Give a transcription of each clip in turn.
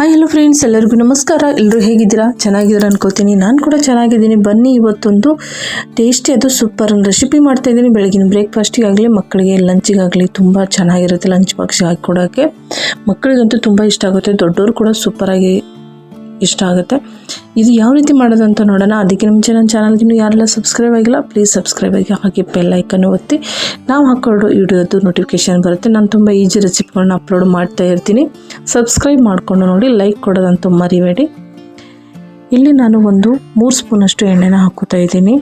Hi hello friends, ಎಲ್ಲರಿಗೂ ನಮಸ್ಕಾರ. ಎಲ್ಲರೂ ಹೇಗಿದ್ದೀರಾ? ಚೆನ್ನಾಗಿದ್ದೀರಾ ಅನ್ಕೋತೀನಿ. ನಾನು ಕೂಡ ಚೆನ್ನಾಗಿದ್ದೀನಿ. ಬನ್ನಿ, ಇವತ್ತೊಂದು ಟೇಸ್ಟಿ ಅದು ಸೂಪರ್ ಒಂದು ರೆಸಿಪಿ ಮಾಡ್ತಾ ಇದ್ದೀನಿ. ಬೆಳಗಿನ ಬ್ರೇಕ್ಫಾಸ್ಟಿಗಾಗಲಿ ಮಕ್ಕಳಿಗೆ ಲಂಚಿಗಾಗಲಿ ತುಂಬ ಚೆನ್ನಾಗಿರುತ್ತೆ. ಲಂಚ್ ಬಾಕ್ಸ್ಗೆ ಹಾಕಿ ಕೊಡೋಕ್ಕೆ ಮಕ್ಕಳಿಗಂತೂ ತುಂಬ ಇಷ್ಟ ಆಗುತ್ತೆ. ದೊಡ್ಡವರು ಕೂಡ ಸೂಪರಾಗಿ ಇಷ್ಟ ಆಗುತ್ತೆ. ಇದು ಯಾವ ರೀತಿ ಮಾಡೋದು ಅಂತ ನೋಡೋಣ. ಅದಕ್ಕೆ ಮುಂಚೆ ನನ್ನ ಚಾನಲ್ಗೆ ಯಾರೆಲ್ಲ ಸಬ್ಸ್ಕ್ರೈಬ್ ಆಗಿಲ್ಲ ಪ್ಲೀಸ್ ಸಬ್ಸ್ಕ್ರೈಬ್ ಆಗಿ, ಹಾಗೆ ಬೆಲ್ ಐಕನ್ ಒತ್ತಿ. ನಾವು ಹಾಕೊಳ್ಳೋ ವಿಡಿಯೋದು ನೋಟಿಫಿಕೇಶನ್ ಬರುತ್ತೆ. ನಾನು ತುಂಬ ಈಜಿ ರೆಸಿಪಿಗಳನ್ನ ಅಪ್ಲೋಡ್ ಮಾಡ್ತಾ ಇರ್ತೀನಿ. ಸಬ್ಸ್ಕ್ರೈಬ್ ಮಾಡಿಕೊಂಡು ನೋಡಿ, ಲೈಕ್ ಕೊಡೋದಂತೂ ಮರಿಬೇಡಿ. ಇಲ್ಲಿ ನಾನು ಒಂದು 3 ಸ್ಪೂನಷ್ಟು ಎಣ್ಣೆನ ಹಾಕೋತಾ ಇದ್ದೀನಿ.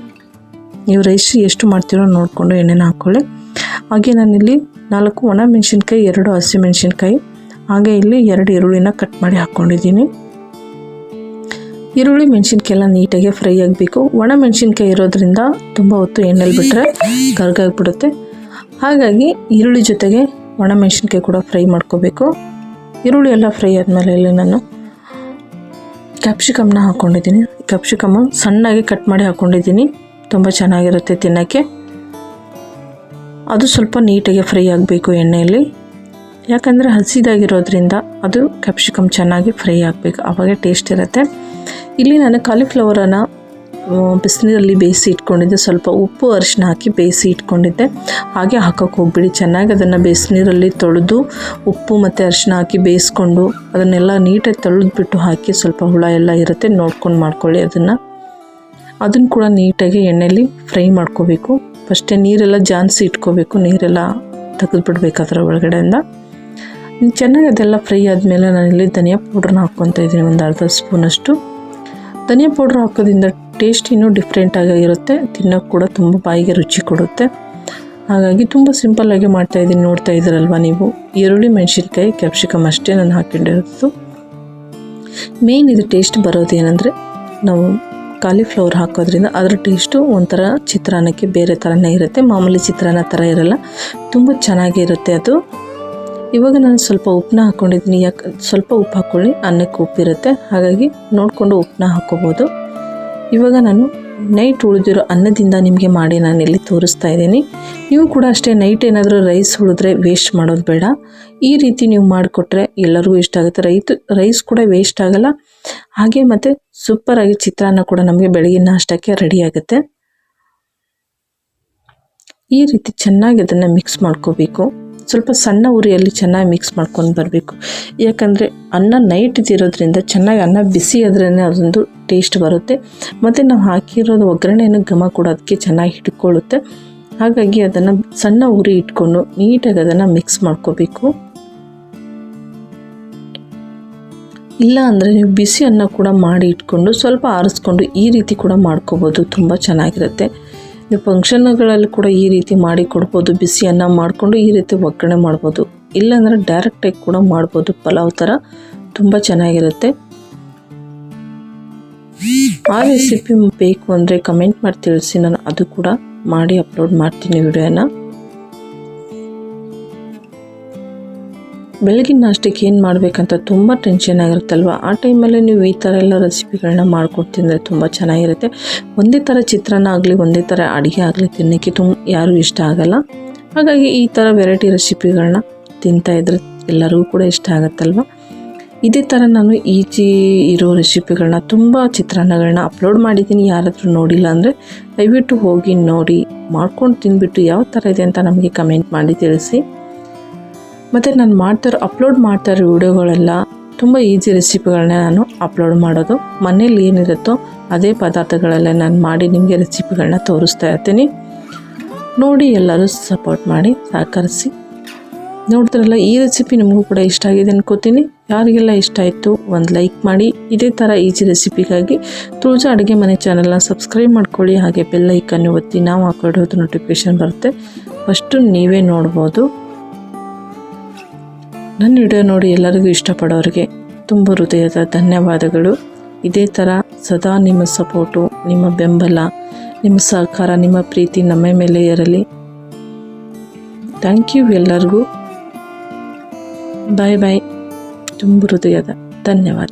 ನೀವು ರೈಸ್ ಎಷ್ಟು ಮಾಡ್ತೀರೋ ನೋಡಿಕೊಂಡು ಎಣ್ಣೆನ ಹಾಕ್ಕೊಳ್ಳಿ. ಹಾಗೆ ನಾನಿಲ್ಲಿ 4 ಒಣ ಮೆಣಸಿನ್ಕಾಯಿ, 2 ಹಸಿ ಮೆಣಸಿನ್ಕಾಯಿ, ಹಾಗೆ ಇಲ್ಲಿ 2 ಈರುಳ್ಳಿನ ಕಟ್ ಮಾಡಿ ಹಾಕ್ಕೊಂಡಿದ್ದೀನಿ. ಈರುಳ್ಳಿ ಮೆಣಸಿನ್ಕಾಯಿ ಎಲ್ಲ ನೀಟಾಗಿ ಫ್ರೈ ಆಗಬೇಕು. ಒಣ ಮೆಣಸಿನ್ಕಾಯಿ ಇರೋದ್ರಿಂದ ತುಂಬ ಹೊತ್ತು ಎಣ್ಣೆಲಿ ಬಿಟ್ಟರೆ ಕರ್ಗಾಗ್ಬಿಡುತ್ತೆ. ಹಾಗಾಗಿ ಈರುಳ್ಳಿ ಜೊತೆಗೆ ಒಣ ಮೆಣಸಿನ್ಕಾಯಿ ಕೂಡ ಫ್ರೈ ಮಾಡ್ಕೋಬೇಕು. ಈರುಳ್ಳಿ ಎಲ್ಲ ಫ್ರೈ ಆದಮೇಲೆ ಇಲ್ಲಿ ನಾನು ಕ್ಯಾಪ್ಸಿಕಮ್ನ ಹಾಕ್ಕೊಂಡಿದ್ದೀನಿ. ಕ್ಯಾಪ್ಸಿಕಮ್ಮು ಸಣ್ಣಾಗಿ ಕಟ್ ಮಾಡಿ ಹಾಕ್ಕೊಂಡಿದ್ದೀನಿ. ತುಂಬ ಚೆನ್ನಾಗಿರುತ್ತೆ ತಿನ್ನೋಕ್ಕೆ. ಅದು ಸ್ವಲ್ಪ ನೀಟಾಗಿ ಫ್ರೈ ಆಗಬೇಕು ಎಣ್ಣೆಯಲ್ಲಿ, ಯಾಕಂದರೆ ಹಸಿದಾಗಿರೋದ್ರಿಂದ ಅದು ಕ್ಯಾಪ್ಸಿಕಮ್ ಚೆನ್ನಾಗಿ ಫ್ರೈ ಆಗಬೇಕು, ಆವಾಗ ಟೇಸ್ಟ್ ಇರುತ್ತೆ. ಇಲ್ಲಿ ನಾನು ಕಾಲಿಫ್ಲವರನ್ನು ಬಿಸಿನೀರಲ್ಲಿ ಬೇಯಿಸಿ ಇಟ್ಕೊಂಡಿದ್ದೆ. ಸ್ವಲ್ಪ ಉಪ್ಪು ಅರಿಶಿನ ಹಾಕಿ ಬೇಯಿಸಿ ಇಟ್ಕೊಂಡಿದ್ದೆ. ಹಾಗೆ ಹಾಕೋಕ್ಕೆ ಹೋಗ್ಬಿಡಿ. ಚೆನ್ನಾಗಿ ಅದನ್ನು ಬಿಸಿನೀರಲ್ಲಿ ತೊಳೆದು ಉಪ್ಪು ಮತ್ತು ಅರಿಶಿನ ಹಾಕಿ ಬೇಯಿಸ್ಕೊಂಡು ಅದನ್ನೆಲ್ಲ ನೀಟಾಗಿ ತೊಳೆದ್ಬಿಟ್ಟು ಹಾಕಿ, ಸ್ವಲ್ಪ ಹುಳ ಎಲ್ಲ ಇರುತ್ತೆ ನೋಡ್ಕೊಂಡು ಮಾಡ್ಕೊಳ್ಳಿ. ಅದನ್ನು ಕೂಡ ನೀಟಾಗಿ ಎಣ್ಣೆಯಲ್ಲಿ ಫ್ರೈ ಮಾಡ್ಕೋಬೇಕು. ಫಸ್ಟೇ ನೀರೆಲ್ಲ ಜಾನ್ಸಿ ಇಟ್ಕೋಬೇಕು, ನೀರೆಲ್ಲ ತೆಗೆದುಬಿಡ್ಬೇಕು ಅದರ ಒಳಗಡೆಯಿಂದ. ಚೆನ್ನಾಗಿ ಅದೆಲ್ಲ ಫ್ರೈ ಆದಮೇಲೆ ನಾನಿಲ್ಲಿ ಧನಿಯಾ ಪೌಡ್ರನ್ನ ಹಾಕ್ಕೊತಾ ಇದ್ದೀನಿ. ಒಂದು ಅರ್ಧ ಸ್ಪೂನಷ್ಟು ಧನಿಯಾ ಪೌಡ್ರ್ ಹಾಕೋದ್ರಿಂದ ಟೇಸ್ಟ್ ಇನ್ನೂ ಡಿಫ್ರೆಂಟಾಗಿರುತ್ತೆ. ತಿನ್ನೋಕ್ಕೆ ಕೂಡ ತುಂಬ ಬಾಯಿಗೆ ರುಚಿ ಕೊಡುತ್ತೆ. ಹಾಗಾಗಿ ತುಂಬ ಸಿಂಪಲ್ಲಾಗಿ ಮಾಡ್ತಾಯಿದ್ದೀನಿ. ನೋಡ್ತಾ ಇದ್ದೀರಲ್ವ ನೀವು. ಈರುಳ್ಳಿ ಮೆಣಸಿನ್ಕಾಯಿ ಕ್ಯಾಪ್ಸಿಕಮ್ ಅಷ್ಟೇ ನಾನು ಹಾಕೊಂಡಿರೋದು. ಮೇನ್ ಇದು ಟೇಸ್ಟ್ ಬರೋದೇನೆಂದರೆ, ನಾವು ಕಾಲಿಫ್ಲವರ್ ಹಾಕೋದ್ರಿಂದ ಅದರ ಟೇಸ್ಟು ಒಂಥರ ಚಿತ್ರಾನ್ನಕ್ಕೆ ಬೇರೆ ಥರನೇ ಇರುತ್ತೆ. ಮಾಮೂಲಿ ಚಿತ್ರಾನ್ನ ಥರ ಇರಲ್ಲ, ತುಂಬ ಚೆನ್ನಾಗಿರುತ್ತೆ ಅದು. ಇವಾಗ ನಾನು ಸ್ವಲ್ಪ ಉಪ್ಪನ್ನ ಹಾಕ್ಕೊಂಡಿದ್ದೀನಿ. ಸ್ವಲ್ಪ ಉಪ್ಪು ಹಾಕ್ಕೊಳ್ಳಿ, ಅನ್ನಕ್ಕೆ ಉಪ್ಪಿರುತ್ತೆ. ಹಾಗಾಗಿ ನೋಡಿಕೊಂಡು ಉಪ್ಪನ್ನ ಹಾಕ್ಕೋಬೋದು. ಇವಾಗ ನಾನು ನೈಟ್ ಉಳಿದಿರೋ ಅನ್ನದಿಂದ ನಿಮಗೆ ಮಾಡಿ ನಾನು ಇಲ್ಲಿ ತೋರಿಸ್ತಾ ಇದ್ದೀನಿ. ನೀವು ಕೂಡ ಅಷ್ಟೇ, ನೈಟ್ ಏನಾದರೂ ರೈಸ್ ಉಳಿದ್ರೆ ವೇಸ್ಟ್ ಮಾಡೋದು ಬೇಡ. ಈ ರೀತಿ ನೀವು ಮಾಡಿಕೊಟ್ರೆ ಎಲ್ಲರಿಗೂ ಇಷ್ಟ ಆಗುತ್ತೆ. ರೈಸ್ ಕೂಡ ವೇಸ್ಟ್ ಆಗಲ್ಲ. ಹಾಗೆ ಮತ್ತು ಸೂಪರಾಗಿ ಚಿತ್ರಾನ್ನ ಕೂಡ ನಮಗೆ ಬೆಳಗಿನ ನಾಷ್ಟಕ್ಕೆ ರೆಡಿ ಆಗುತ್ತೆ. ಈ ರೀತಿ ಚೆನ್ನಾಗಿ ಅದನ್ನು ಮಿಕ್ಸ್ ಮಾಡ್ಕೋಬೇಕು. ಸ್ವಲ್ಪ ಸಣ್ಣ ಉರಿಯಲ್ಲಿ ಚೆನ್ನಾಗಿ ಮಿಕ್ಸ್ ಮಾಡ್ಕೊಂಡು ಬರಬೇಕು. ಯಾಕಂದರೆ ಅನ್ನ ನೈಟ್ದಿರೋದ್ರಿಂದ ಚೆನ್ನಾಗಿ ಅನ್ನ ಬಿಸಿ ಆದ್ರೇ ಅದೊಂದು ಟೇಸ್ಟ್ ಬರುತ್ತೆ. ಮತ್ತು ನಾವು ಹಾಕಿರೋದು ಒಗ್ಗರಣೆಯನ್ನು ಘಮ ಕೂಡ ಅದಕ್ಕೆ ಚೆನ್ನಾಗಿ ಹಿಡ್ಕೊಳ್ಳುತ್ತೆ. ಹಾಗಾಗಿ ಅದನ್ನು ಸಣ್ಣ ಉರಿ ಇಟ್ಕೊಂಡು ನೀಟಾಗಿ ಅದನ್ನು ಮಿಕ್ಸ್ ಮಾಡ್ಕೋಬೇಕು. ಇಲ್ಲ ಅಂದರೆ ನೀವು ಬಿಸಿ ಅನ್ನ ಕೂಡ ಮಾಡಿ ಇಟ್ಕೊಂಡು ಸ್ವಲ್ಪ ಆರಿಸ್ಕೊಂಡು ಈ ರೀತಿ ಕೂಡ ಮಾಡ್ಕೋಬೋದು. ತುಂಬ ಚೆನ್ನಾಗಿರುತ್ತೆ. ನೀವು ಫಂಕ್ಷನ್ಗಳಲ್ಲಿ ಕೂಡ ಈ ರೀತಿ ಮಾಡಿ ಕೊಡ್ಬೋದು. ಬಿಸಿ ಅನ್ನ ಮಾಡಿಕೊಂಡು ಈ ರೀತಿ ಒಗ್ಗರಣೆ ಮಾಡ್ಬೋದು. ಇಲ್ಲಾಂದರೆ ಡೈರೆಕ್ಟಾಗಿ ಕೂಡ ಮಾಡ್ಬೋದು, ಪಲಾವ್ ಥರ. ತುಂಬ ಚೆನ್ನಾಗಿರುತ್ತೆ. ಆ ರೆಸಿಪಿ ಬೇಕು ಅಂದರೆ ಕಮೆಂಟ್ ಮಾಡಿ ತಿಳಿಸಿ, ನಾನು ಅದು ಕೂಡ ಮಾಡಿ ಅಪ್ಲೋಡ್ ಮಾಡ್ತೀನಿ ವಿಡಿಯೋನ. ಬೆಳಗಿನ ನಾಷ್ಟಕ್ಕೆ ಏನು ಮಾಡಬೇಕಂತ ತುಂಬ ಟೆನ್ಷನ್ ಆಗಿರುತ್ತಲ್ವ. ಆ ಟೈಮಲ್ಲಿ ನೀವು ಈ ಥರ ಎಲ್ಲ ರೆಸಿಪಿಗಳನ್ನ ಮಾಡ್ಕೊಂಡು ತಿಂದರೆ ತುಂಬ ಚೆನ್ನಾಗಿರುತ್ತೆ. ಒಂದೇ ಥರ ಚಿತ್ರಾನ್ನ ಆಗಲಿ, ಒಂದೇ ಥರ ಅಡುಗೆ ಆಗಲಿ ತಿನ್ನೋಕ್ಕೆ ಯಾರೂ ಇಷ್ಟ ಆಗಲ್ಲ. ಹಾಗಾಗಿ ಈ ಥರ ವೆರೈಟಿ ರೆಸಿಪಿಗಳನ್ನ ತಿಂತಾಯಿದ್ರೆ ಎಲ್ಲರಿಗೂ ಕೂಡ ಇಷ್ಟ ಆಗುತ್ತಲ್ವ. ಇದೇ ಥರ ನಾನು ಈಜಿ ಇರೋ ರೆಸಿಪಿಗಳನ್ನ, ತುಂಬ ಚಿತ್ರಾನ್ನಗಳನ್ನ ಅಪ್ಲೋಡ್ ಮಾಡಿದ್ದೀನಿ. ಯಾರಾದರೂ ನೋಡಿಲ್ಲ ಅಂದರೆ ದಯವಿಟ್ಟು ಹೋಗಿ ನೋಡಿ, ಮಾಡ್ಕೊಂಡು ತಿಂದುಬಿಟ್ಟು ಯಾವ ಥರ ಇದೆ ಅಂತ ನಮಗೆ ಕಮೆಂಟ್ ಮಾಡಿ ತಿಳಿಸಿ. ಮತ್ತು ನಾನು ಅಪ್ಲೋಡ್ ಮಾಡ್ತಾಯಿರೋ ವಿಡಿಯೋಗಳೆಲ್ಲ ತುಂಬ ಈಸಿ ರೆಸಿಪಿಗಳನ್ನ ನಾನು ಅಪ್ಲೋಡ್ ಮಾಡೋದು. ಮನೇಲಿ ಏನಿರುತ್ತೋ ಅದೇ ಪದಾರ್ಥಗಳೆಲ್ಲ ನಾನು ಮಾಡಿ ನಿಮಗೆ ರೆಸಿಪಿಗಳನ್ನ ತೋರಿಸ್ತಾ ಇರ್ತೀನಿ. ನೋಡಿ ಎಲ್ಲರೂ ಸಪೋರ್ಟ್ ಮಾಡಿ, ಸಹಕರಿಸಿ. ನೋಡಿದ್ರಲ್ಲ, ಈ ರೆಸಿಪಿ ನಿಮಗೂ ಕೂಡ ಇಷ್ಟ ಆಗಿದೆ ಅನ್ಕೋತೀನಿ. ಯಾರಿಗೆಲ್ಲ ಇಷ್ಟ ಆಯಿತು ಒಂದು ಲೈಕ್ ಮಾಡಿ. ಇದೇ ಥರ ಈಸಿ ರೆಸಿಪಿಗಾಗಿ ತುಳಜಾ ಅಡುಗೆ ಮನೆ ಚಾನಲ್ನ ಸಬ್ಸ್ಕ್ರೈಬ್ ಮಾಡ್ಕೊಳ್ಳಿ. ಹಾಗೆ ಬೆಲ್ ಐಕನ್ ಒತ್ತಿ, ನಾವು ಹಾಕೊಳ್ಳೋದು ನೋಟಿಫಿಕೇಷನ್ ಬರುತ್ತೆ. ಫಸ್ಟು ನೀವೇ ನೋಡ್ಬೋದು. ನನ್ನ ವಿಡಿಯೋ ನೋಡಿ ಎಲ್ಲರಿಗೂ ಇಷ್ಟಪಡೋರಿಗೆ ತುಂಬ ಹೃದಯದ ಧನ್ಯವಾದಗಳು. ಇದೇ ಥರ ಸದಾ ನಿಮ್ಮ ಸಪೋರ್ಟು, ನಿಮ್ಮ ಬೆಂಬಲ, ನಿಮ್ಮ ಸಹಕಾರ, ನಿಮ್ಮ ಪ್ರೀತಿ ನಮ್ಮ ಮೇಲೆ ಇರಲಿ. ಥ್ಯಾಂಕ್ ಯು ಎಲ್ಲರಿಗೂ. ಬಾಯ್ ಬಾಯ್. ತುಂಬ ಹೃದಯದ ಧನ್ಯವಾದ.